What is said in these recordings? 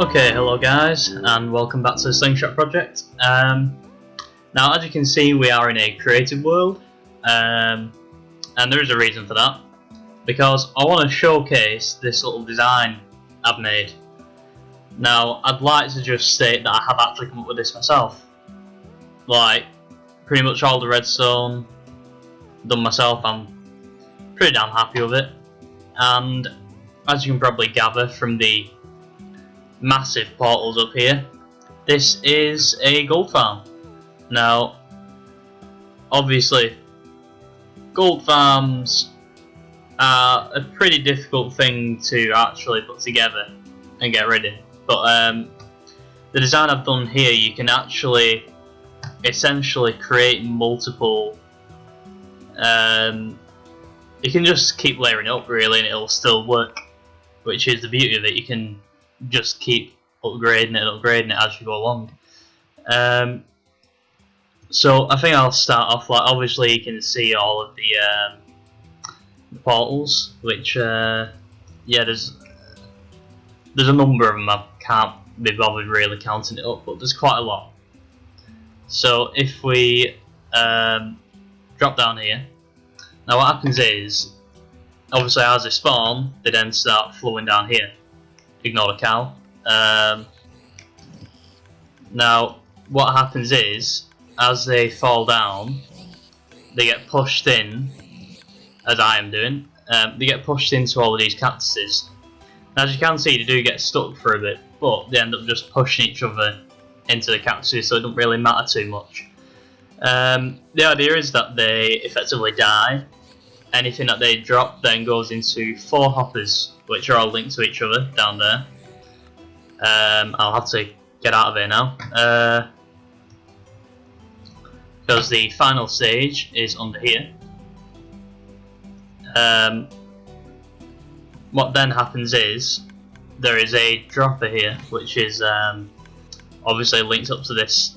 Okay, hello guys, and welcome back to the Slingshot project. Now, as you can see, we are in a creative world, and there is a reason for that, because I want to showcase this little design I've made. Now, I'd like to just state that I have actually come up with this myself. Like, pretty much all the redstone done myself. I'm pretty damn happy with it, and as you can probably gather from the massive portals up here, this is a gold farm. Now, obviously, gold farms are a pretty difficult thing to actually put together and get ready, but the design I've done here, you can actually essentially create multiple, you can just keep layering it up really and it'll still work, which is the beauty of it. You can just keep upgrading it as you go along. So I think I'll start off, like, obviously you can see all of the portals, which yeah, there's a number of them. I can't be bothered really counting it up, but there's quite a lot. So if we drop down here, now what happens is, obviously as they spawn, they then start flowing down here. Ignore the cow. Now, what happens is, as they fall down, they get pushed in, as I am doing. They get pushed into all of these cactuses. Now, as you can see, they do get stuck for a bit, but they end up just pushing each other into the cactuses, so it doesn't really matter too much. The idea is that they effectively die. Anything that they drop then goes into 4 hoppers, which are all linked to each other down there. I'll have to get out of here now, because the final stage is under here. What then happens is, there is a dropper here, which is obviously linked up to this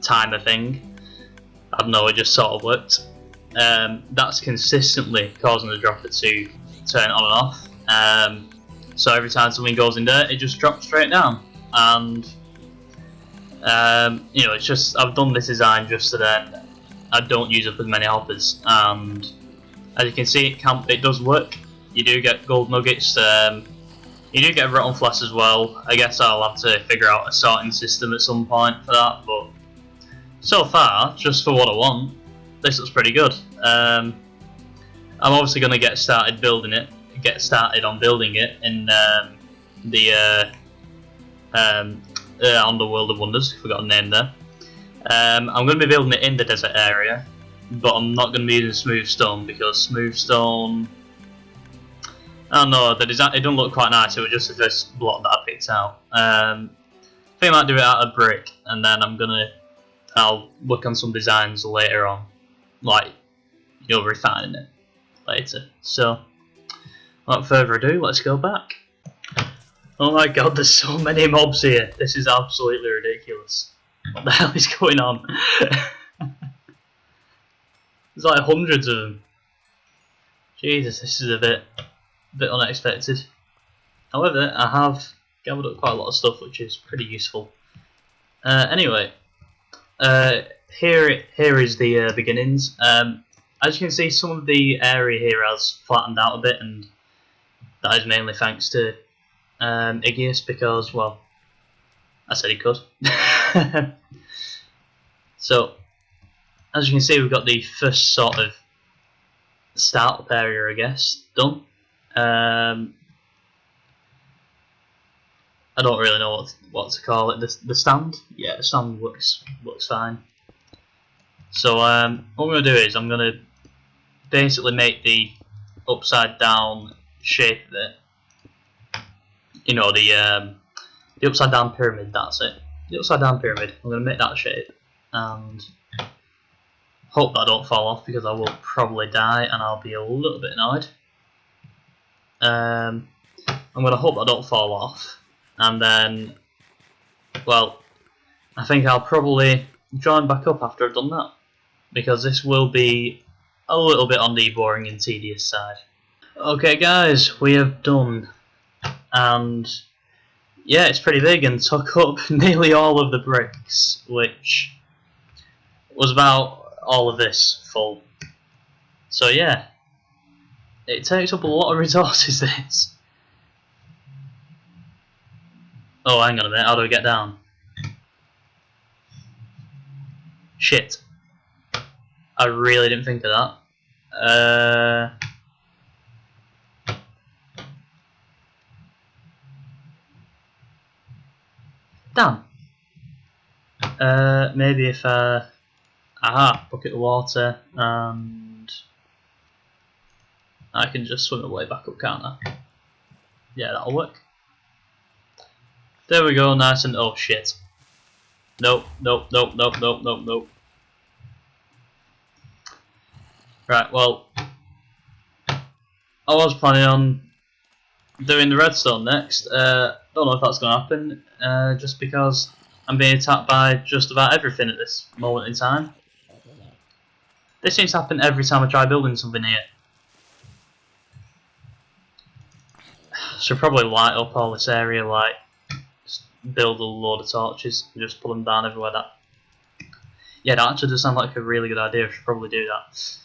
timer thing. I don't know, it just sort of worked. That's consistently causing the dropper to turn on and off. So every time something goes in there, it just drops straight down. And you know, it's just, I've done this design just so that I don't use up as many hoppers. And as you can see, it does work. You do get gold nuggets. You do get rotten flesh as well. I guess I'll have to figure out a sorting system at some point for that. But so far, just for what I want, this looks pretty good. I'm obviously going to get started on building it in on the World of Wonders. Forgot the name there. I'm going to be building it in the desert area, but I'm not going to be using smooth stone because smooth stone, I don't know, the design, it doesn't look quite nice. It was just the first block that I picked out. I think I might do it out of brick, and then I'll work on some designs later on, like, you know, refining it later. So, without further ado, let's go back. Oh my god, there's so many mobs here. This is absolutely ridiculous. What the hell is going on? There's like hundreds of them. Jesus, this is a bit unexpected. However, I have gathered up quite a lot of stuff, which is pretty useful. Anyway, here is the beginnings. As you can see, some of the area here has flattened out a bit, and that is mainly thanks to Igneous, because, well, I said he could. So, as you can see, we've got the first sort of startup area, I guess, done. I don't really know what to call it. The stand? Yeah, the stand looks fine. So what I'm going to do is I'm going to basically make the upside down shape of it. You know, the upside down pyramid, that's it. The upside down pyramid, I'm going to make that shape and hope that I don't fall off, because I will probably die and I'll be a little bit annoyed. I'm going to hope I don't fall off, and then, well, I think I'll probably join back up after I've done that, because this will be a little bit on the boring and tedious side. Okay guys, we have done, and yeah, it's pretty big and took up nearly all of the bricks, which was about all of this full. So yeah, it takes up a lot of resources, this. Oh, hang on a minute, how do we get down? Shit. I really didn't think of that. Damn. Maybe if aha, bucket of water, and I can just swim my way back up, can't I? Yeah, that'll work. There we go, nice and oh shit. Nope, nope, nope, nope, nope, nope, nope. Right, well, I was planning on doing the redstone next. Don't know if that's going to happen, just because I'm being attacked by just about everything at this moment in time. This seems to happen every time I try building something here. Should probably light up all this area, like just build a load of torches and just pull them down everywhere. Yeah, that actually does sound like a really good idea. I should probably do that.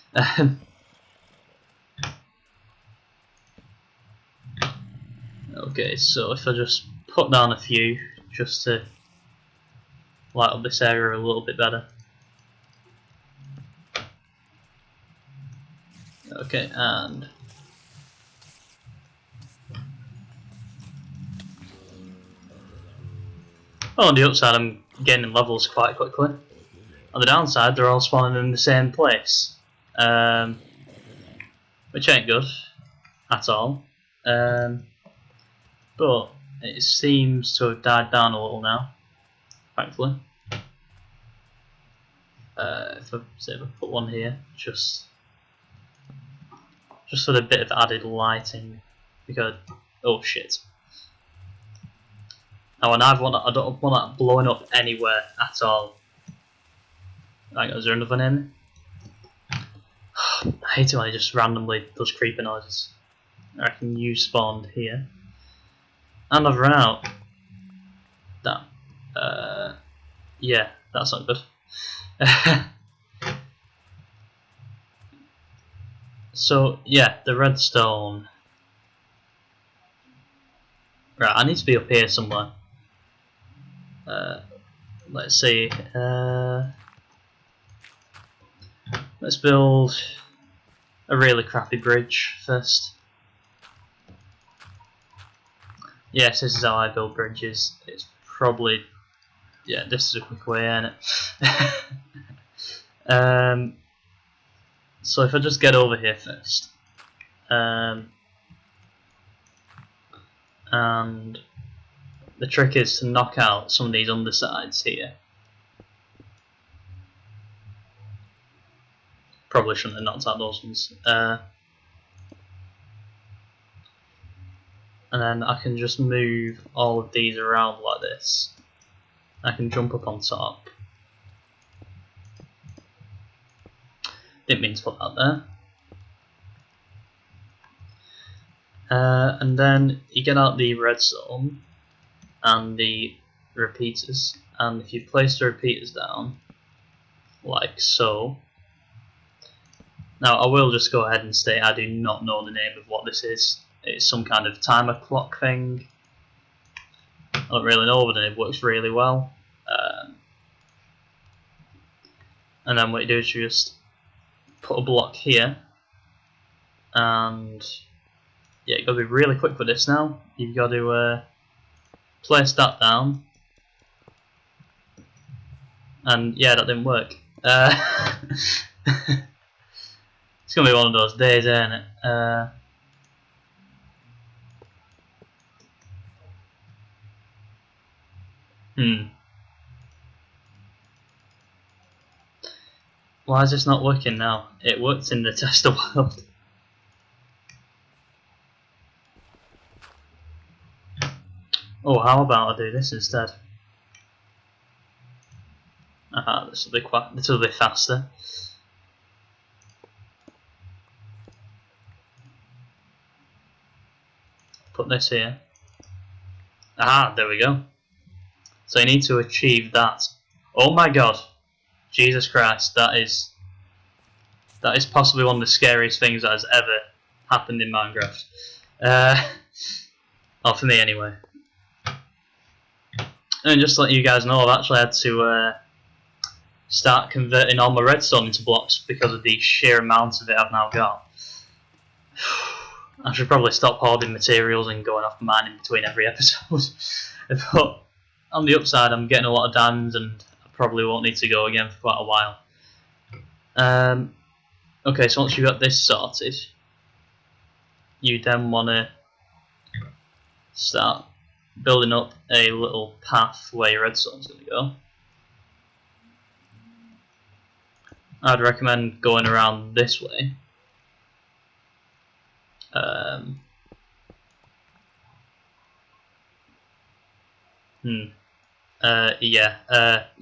Okay, so if I just put down a few just to light up this area a little bit better. Okay, and well, on the upside I'm gaining levels quite quickly. On the downside they're all spawning in the same place, which ain't good at all. But it seems to have died down a little now, thankfully. If I put one here, just for a bit of added lighting, because oh shit. Now I don't want that blowing up anywhere at all. Hang on, is there another name? I hate it when it just randomly does creeper noises. I reckon you spawned here. And I've run out. Damn. Yeah, that's not good. So, yeah, the redstone. Right, I need to be up here somewhere. Let's see. Let's build a really crappy bridge first. Yes, this is how I build bridges. It's probably, yeah, this is a quick way, isn't it? So if I just get over here first, and the trick is to knock out some of these undersides here. Probably shouldn't have knocked out those ones. And then I can just move all of these around like this. I can jump up on top. Didn't mean to put that there. And then you get out the redstone and the repeaters, and if you place the repeaters down like so. Now I will just go ahead and state I do not know the name of what this is. It's some kind of timer clock thing. I don't really know, but it works really well. And then what you do is you just put a block here, and yeah, you've got to be really quick with this now. You've got to place that down, and yeah, that didn't work. It's gonna be one of those days, ain't it? Why is this not working now? It worked in the tester world. Oh, how about I do this instead? Aha, this will be faster. Put this here. Ah, there we go. So you need to achieve that. Oh my god. Jesus Christ, that is possibly one of the scariest things that has ever happened in Minecraft. Well, for me anyway. And just to let you guys know, I've actually had to start converting all my redstone into blocks because of the sheer amount of it I've now got. I should probably stop hoarding materials and going off mining between every episode. But on the upside, I'm getting a lot of diamonds and I probably won't need to go again for quite a while. Okay, so once you've got this sorted, you then want to start building up a little path where your redstone's going to go. I'd recommend going around this way.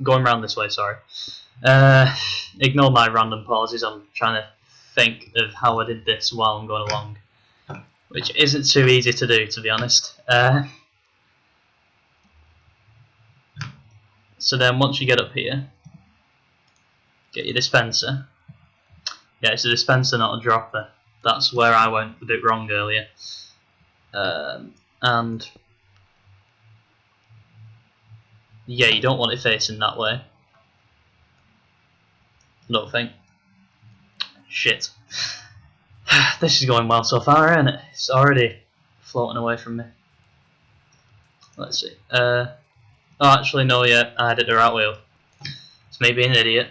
Going around this way, sorry. Ignore my random pauses, I'm trying to think of how I did this while I'm going along, which isn't too easy to do, to be honest. So then once you get up here, get your dispenser. Yeah, it's a dispenser, not a dropper. That's where I went a bit wrong earlier. And yeah, you don't want it facing that way. I don't think. Shit. This is going well so far, isn't it? It's already floating away from me. Let's see. Oh, actually, no, yeah, I had it the right way up. It's me being an idiot.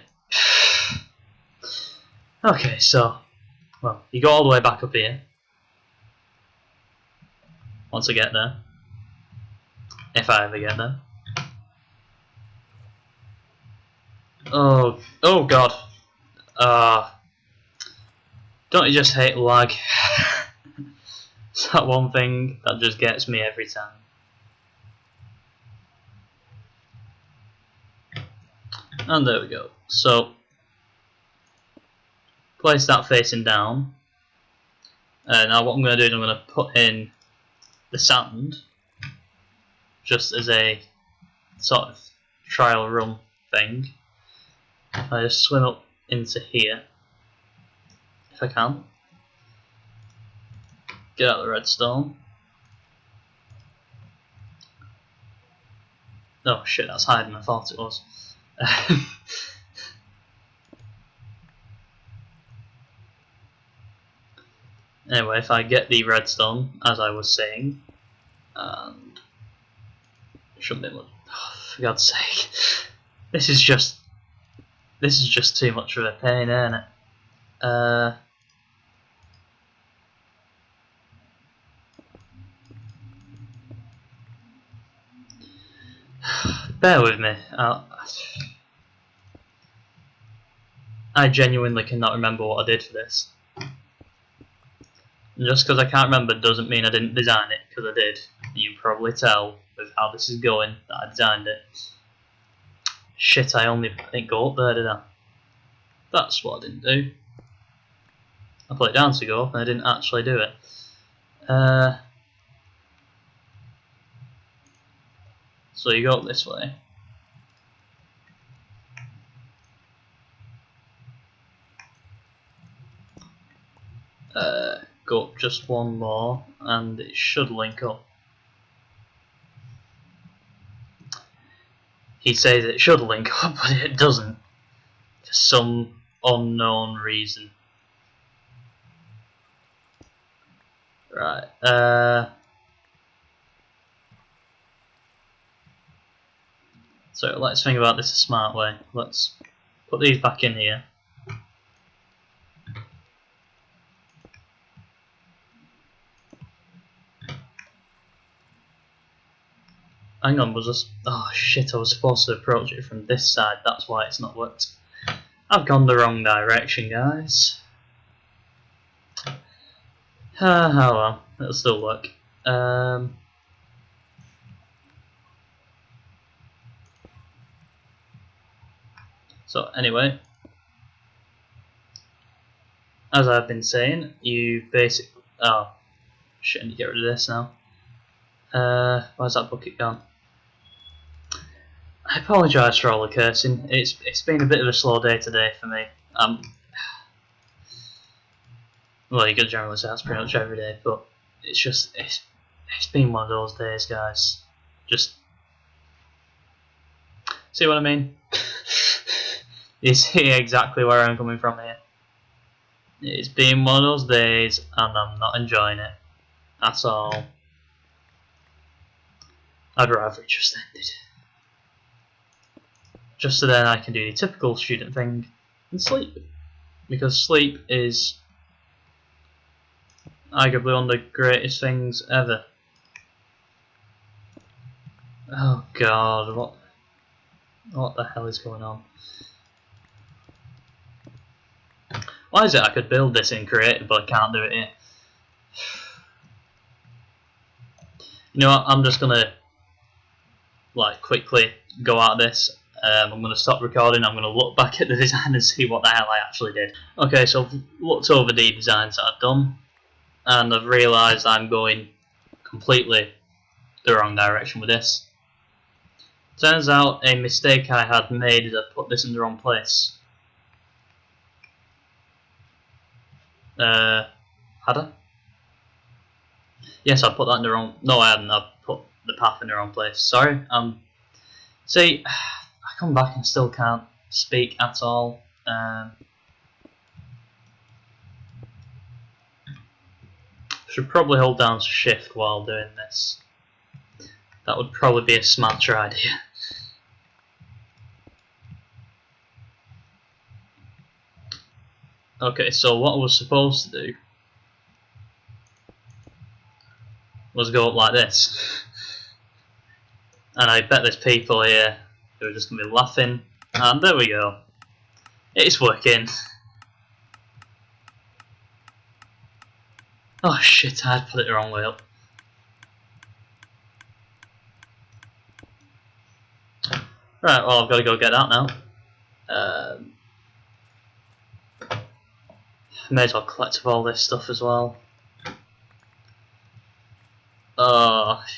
Okay, so, well, you go all the way back up here. Once I get there. If I ever get there. Oh god. Don't you just hate lag? It's that one thing that just gets me every time. And there we go. So, place that facing down. Now what I'm going to do is I'm going to put in the sand, just as a sort of trial run thing. I just swim up into here, if I can. Get out the redstone. Oh shit, that's higher than I thought it was. Anyway, if I get the redstone, as I was saying, and it shouldn't be much. Oh, for God's sake, this is just too much of a pain, isn't it? Bear with me. I genuinely cannot remember what I did for this. And just because I can't remember doesn't mean I didn't design it, because I did. You can probably tell with how this is going that I designed it. Shit, I didn't go up there, did I? That's what I didn't do. I put it down to go, and I didn't actually do it. So you go up this way. Go up just one more, and it should link up. He says it should link up, but it doesn't. For some unknown reason. Right, so let's think about this a smart way. Let's put these back in here. Hang on, oh shit, I was supposed to approach it from this side, that's why it's not worked. I've gone the wrong direction, guys. Oh well, it'll still work. So anyway, as I've been saying, you basically... Oh, shit, I need to get rid of this now. Where's that bucket gone? I apologise for all the cursing. It's been a bit of a slow day today for me. Well, you could generally say that's pretty much every day, but it's been one of those days, guys. Just see what I mean? You see exactly where I'm coming from here. It's been one of those days, and I'm not enjoying it at all. I'd rather it just ended. Just so then I can do the typical student thing and sleep. Because sleep is arguably one of the greatest things ever. Oh god, what the hell is going on? Why is it I could build this in creative but I can't do it here? You know what, I'm just gonna like quickly go out of this. I'm gonna stop recording, I'm gonna look back at the design and see what the hell I actually did. Okay, so I've looked over the designs that I've done and I've realised I'm going completely the wrong direction with this. Turns out a mistake I had made is I put this in the wrong place. Had I? Yes, I put that in the wrong. No, I hadn't. I put the path in the wrong place. Sorry. See, I come back and still can't speak at all. Should probably hold down shift while doing this. That would probably be a smarter idea. Okay, so what I was supposed to do was go up like this. And I bet there's people here who are just going to be laughing. And there we go. It's working. Oh shit, I put it the wrong way up. Right, well I've got to go get that now. May as well collect up all this stuff as well.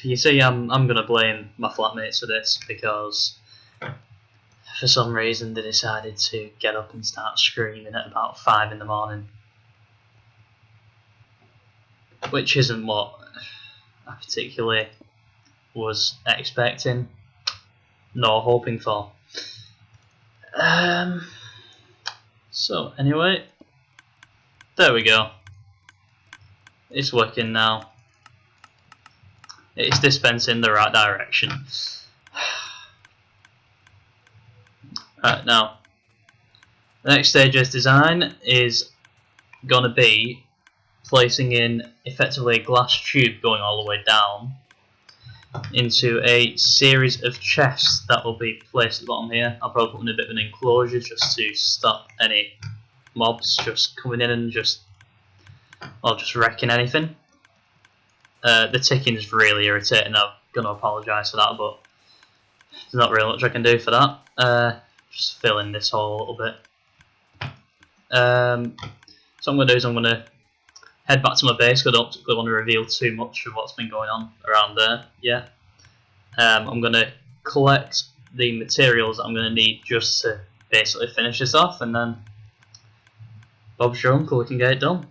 You see, I'm gonna blame my flatmates for this because for some reason they decided to get up and start screaming at about 5 in the morning, which isn't what I particularly was expecting nor hoping for. So anyway, there we go. It's working now. It's dispensing the right direction. Right, now the next stage of this design is gonna be placing in effectively a glass tube going all the way down into a series of chests that will be placed at the bottom here. I'll probably put in a bit of an enclosure just to stop any mobs just coming in and just wrecking anything. The ticking is really irritating. I'm going to apologise for that, but there's not really much I can do for that. Just fill in this hole a little bit. So what I'm going to do is I'm going to head back to my base because I don't particularly want to reveal too much of what's been going on around there yet. I'm going to collect the materials I'm going to need just to basically finish this off, and then Bob's your uncle, we can get it done.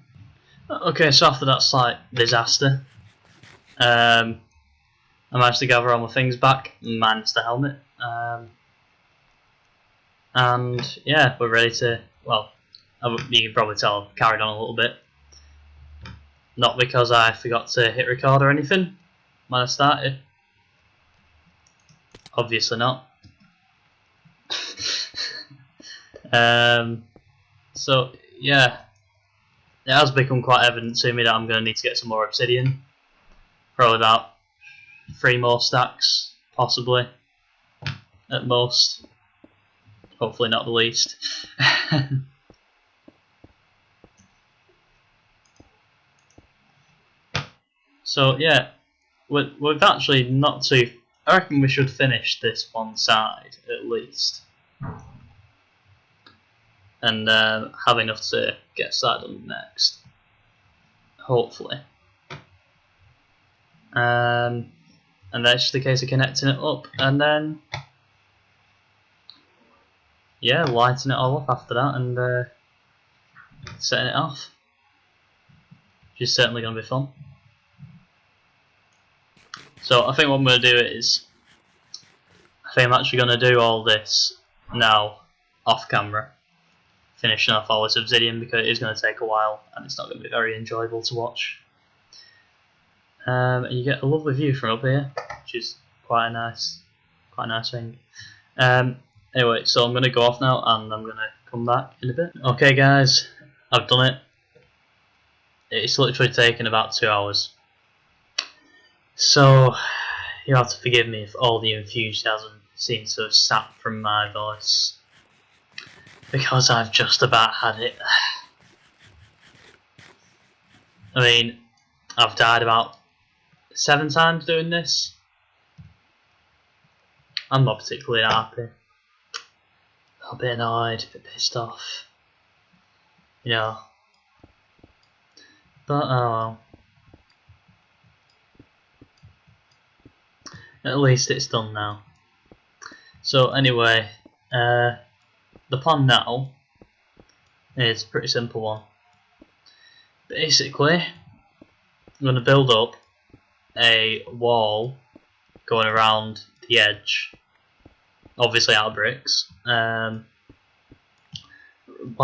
Okay, so after that slight disaster, I managed to gather all my things back, minus the helmet, and yeah, we're ready to, well, you can probably tell I've carried on a little bit. Not because I forgot to hit record or anything when I started. Obviously not. So yeah, it has become quite evident to me that I'm going to need to get some more obsidian. Probably about 3 more stacks, possibly, at most. Hopefully not the least. So yeah, we've actually not too. I reckon we should finish this one side at least, and have enough to get started on the next. Hopefully. and that's just a case of connecting it up, and then yeah, lighting it all up after that, and setting it off, which is certainly going to be fun. So I think what I'm going to do is, I think I'm actually going to do all this now off camera, finishing off all this obsidian, because it is going to take a while and it's not going to be very enjoyable to watch. And you get a lovely view from up here, which is quite a nice thing. Anyway, so I'm going to go off now and I'm going to come back in a bit. Okay guys, I've done it. It's literally taken about 2 hours. So you have to forgive me if all the enthusiasm seems to have sapped from my voice, because I've just about had it. I mean, I've died about 7 times doing this. I'm not particularly happy. A bit annoyed, a bit pissed off. You know. But oh well. At least it's done now. So anyway, the plan now is a pretty simple one. Basically, I'm going to build up a wall going around the edge, obviously out of bricks. Why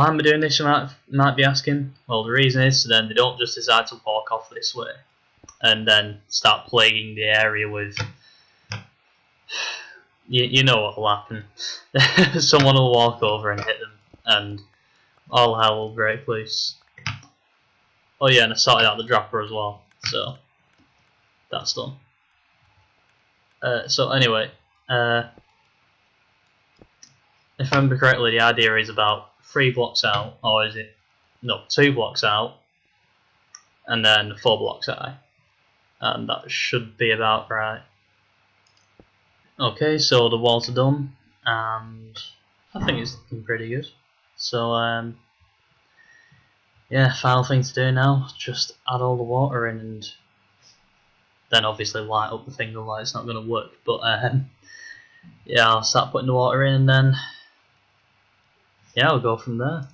am I doing this, you might be asking? Well, the reason is so then they don't just decide to walk off this way and then start plaguing the area with, you know what will happen. Someone will walk over and hit them and all hell will break loose. Oh yeah, and I sorted out the dropper as well, so that's done. So anyway, if I remember correctly, the idea is about 3 blocks out, or is it? No, 2 blocks out, and then 4 blocks high, and that should be about right. Okay, so the walls are done, and I think it's looking pretty good. So yeah, final thing to do now, just add all the water in, and then obviously light up the thing, otherwise it's not going to work. But yeah, I'll start putting the water in, and then yeah, I'll go from there.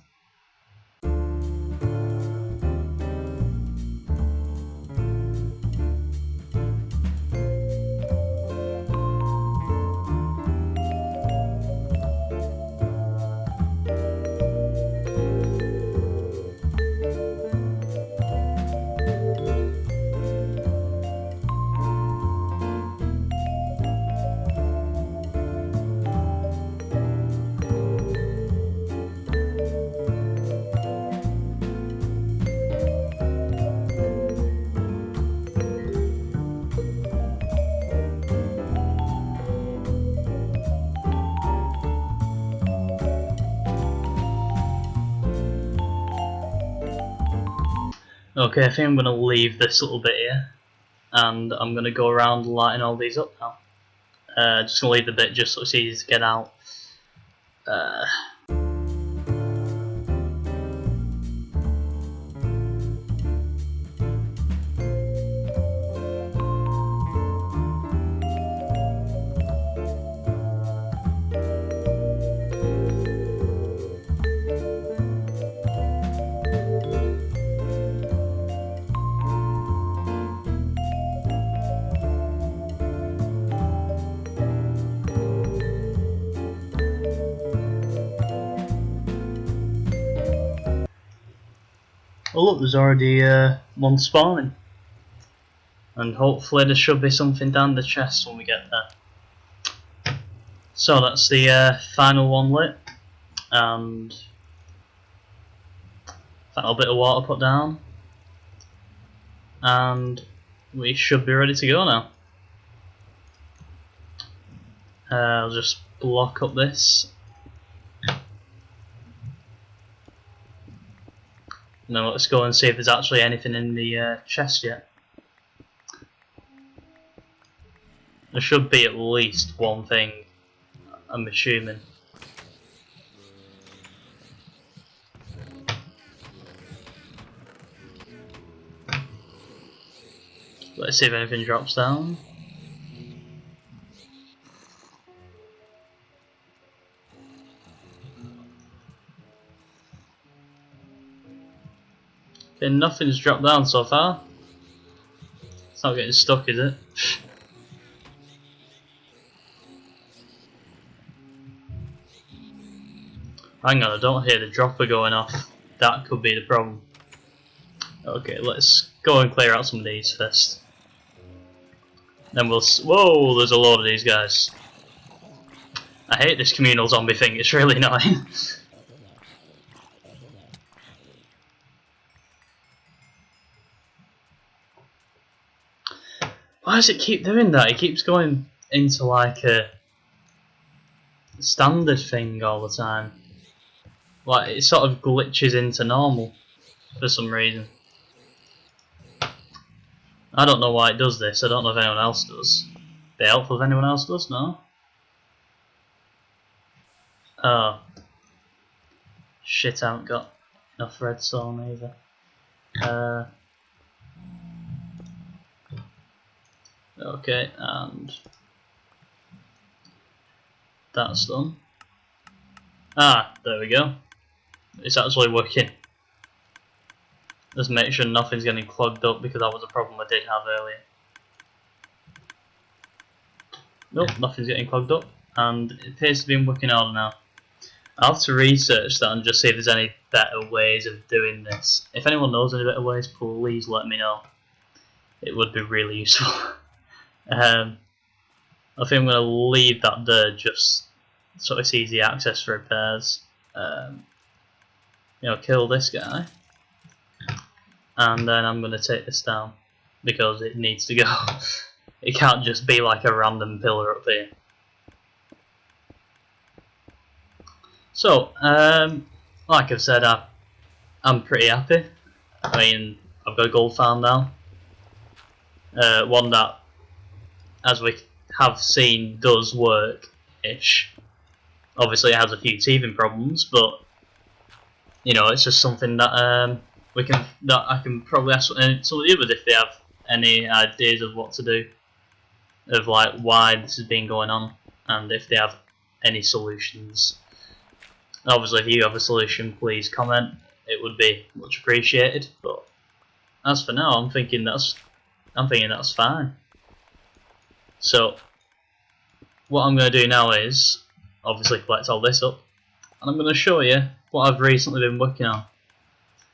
Okay, I think I'm going to leave this little bit here, and I'm going to go around lighting all these up now. Just going to leave the bit just so it's easy to get out. Oh look, there's already one spawning, and hopefully there should be something down the chest when we get there. So that's the final one lit, and final bit of water put down, and we should be ready to go now. I'll just block up this. Now let's go and see if there's actually anything in the chest yet. There should be at least one thing, I'm assuming. Let's see if anything drops down. Okay, nothing's dropped down so far. It's not getting stuck, is it? Hang on, I don't hear the dropper going off. That could be the problem. Okay, let's go and clear out some of these first. Then we'll. Whoa, there's a load of these guys. I hate this communal zombie thing, it's really annoying. Why does it keep doing that? It keeps going into like a standard thing all the time. Like it sort of glitches into normal for some reason. I don't know why it does this. I don't know if anyone else does. Be helpful if anyone else does, no? Oh. Shit, I haven't got enough redstone either. Okay, and that's done. Ah, there we go. It's actually working. Let's make sure nothing's getting clogged up because that was a problem I did have earlier. Nope, nothing's getting clogged up, and it appears to be in working order now. I'll have to research that and just see if there's any better ways of doing this. If anyone knows any better ways, please let me know. It would be really useful. I think I'm going to leave that there just so it's easy access for repairs. Kill this guy, and then I'm going to take this down because it needs to go. It can't just be like a random pillar up here. So, like I've said, I'm pretty happy. I mean, I've got a gold farm now. One that, as we have seen, does work-ish. Obviously it has a few teething problems, but you know, it's just something that I can probably ask some of the others if they have any ideas of what to do, of like why this has been going on, and if they have any solutions. Obviously, if you have a solution, please comment. It would be much appreciated. But as for now, I'm thinking that's fine. So, what I'm going to do now is obviously collect all this up, and I'm going to show you what I've recently been working on.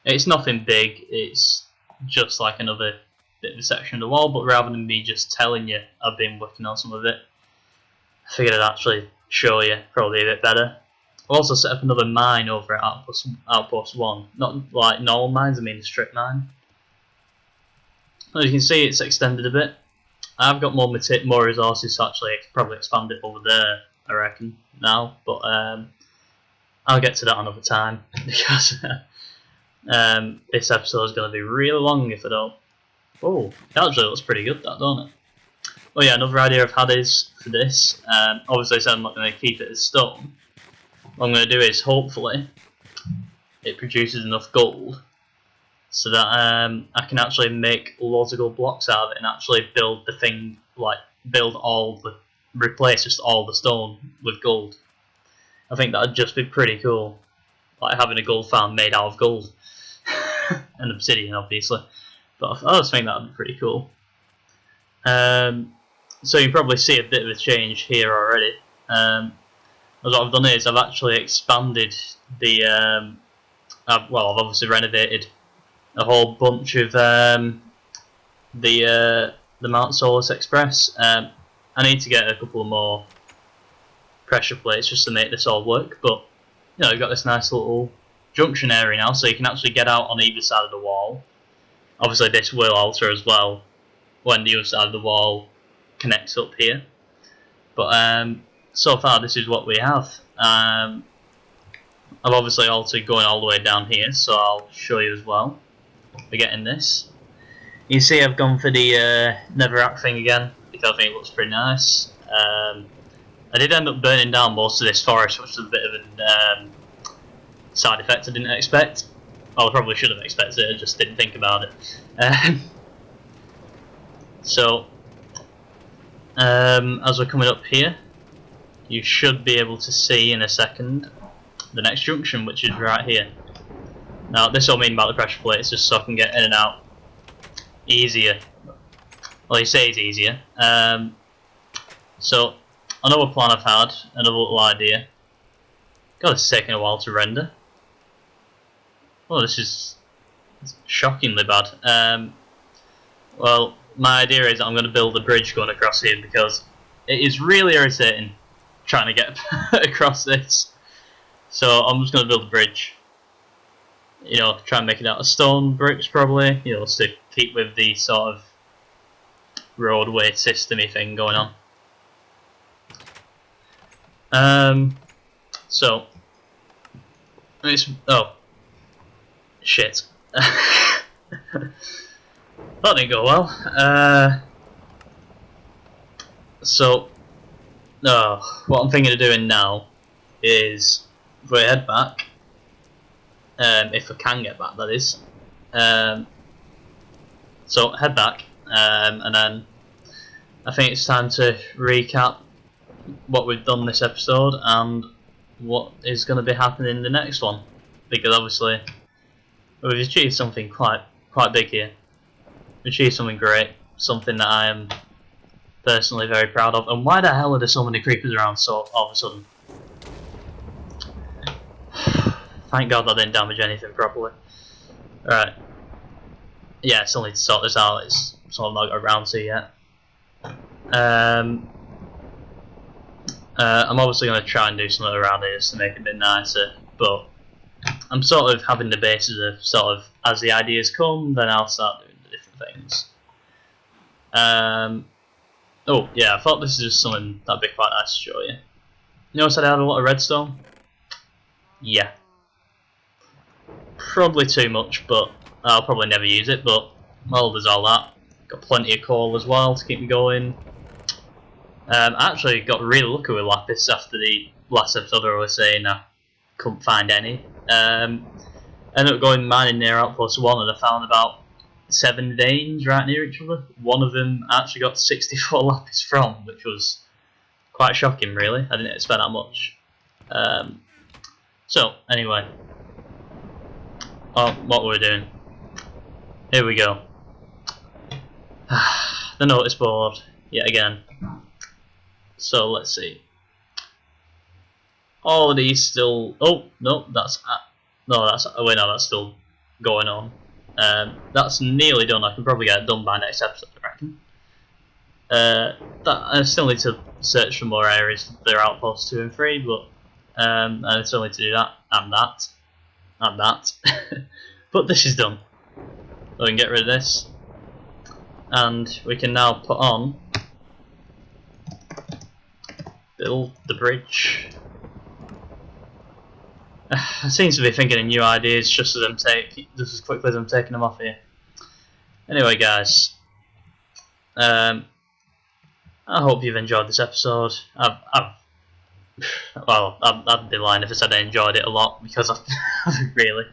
It's nothing big. It's just like another bit of a section of the wall. But rather than me just telling you I've been working on some of it, I figured I'd actually show you, probably a bit better. I've also set up another mine over at Outpost 1. Not like normal mines, I mean a strip mine. As you can see, it's extended a bit. I've got more resources to actually probably expand it over there, I reckon, now. But I'll get to that another time, because this episode is going to be really long if I don't. Oh, it actually looks pretty good, that, don't it? Oh yeah, another idea I've had is for this. Obviously, I said I'm not going to keep it as stone. What I'm going to do is hopefully it produces enough gold so that I can actually make loads of gold blocks out of it and actually build the thing, like replace just all the stone with gold. I think that would just be pretty cool, like having a gold farm made out of gold and obsidian, obviously. But I just think that would be pretty cool. So you probably see a bit of a change here already. What I've done is I've actually expanded the. I've obviously renovated a whole bunch of the Mount Souless Express. I need to get a couple of more pressure plates just to make this all work. But you know, you've got this nice little junction area now, so you can actually get out on either side of the wall. Obviously, this will alter as well when the other side of the wall connects up here. But so far, this is what we have. I've obviously altered going all the way down here, so I'll show you as well. We're getting this. You see, I've gone for the netherrack thing again because I think it looks pretty nice. I did end up burning down most of this forest, which was a bit of a side effect I didn't expect. Well, I probably should have expected it, I just didn't think about it. So, as we're coming up here, you should be able to see in a second the next junction, which is right here. Now this will mean about the pressure plates, just so I can get in and out easier. Well, he says easier. So another plan I've had, another little idea. God, it's taking a while to render. Oh, this is shockingly bad. Well, my idea is I'm going to build a bridge going across here because it is really irritating trying to get across this. So I'm just going to build a bridge. You know, try and make it out of stone bricks probably, you know, to keep with the sort of roadway system-y thing going on. So it's, oh shit. That didn't go well. So what I'm thinking of doing now is if we head back, if I can get back, that is. So head back, and then I think it's time to recap what we've done this episode and what is going to be happening in the next one, because obviously we've achieved something quite big here. We've achieved something great, something that I am personally very proud of. And why the hell are there so many creepers around so all of a sudden? Thank God that didn't damage anything properly. Alright. Yeah, I still need to sort this out, it's something I've not got around to yet. I'm obviously going to try and do something around here to make it a bit nicer, but I'm sort of having the basis of sort of, as the ideas come, then I'll start doing the different things. Oh yeah, I thought this is just something that'd be quite nice to show you. You notice I had a lot of redstone? Yeah. Probably too much, but I'll probably never use it, but well, there's all that. Got plenty of coal as well to keep me going. I actually got really lucky with lapis after the last episode where I was saying I couldn't find any. Ended up going mining near Outpost 1 and I found about 7 veins right near each other. One of them I actually got 64 lapis from, which was quite shocking really. I didn't expect that much. So anyway, what were we doing? Here we go. The notice board yet again. So let's see. All of these still. Oh no, that's that's still going on. That's nearly done. I can probably get it done by next episode, I reckon. I still need to search for more areas for their outposts 2 and 3, but I still need to do that and that and that. But this is done. So we can get rid of this, and we can now put on. Build the bridge. I seem to be thinking of new ideas just as quickly as I'm taking them off here. Anyway, guys, I hope you've enjoyed this episode. I'd be lying if I said I enjoyed it a lot, because I haven't really.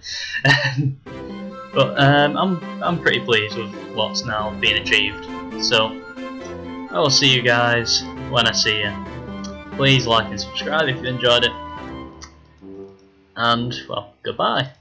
But I'm pretty pleased with what's now being achieved. So I will see you guys when I see you. Please like and subscribe if you enjoyed it. And, well, goodbye.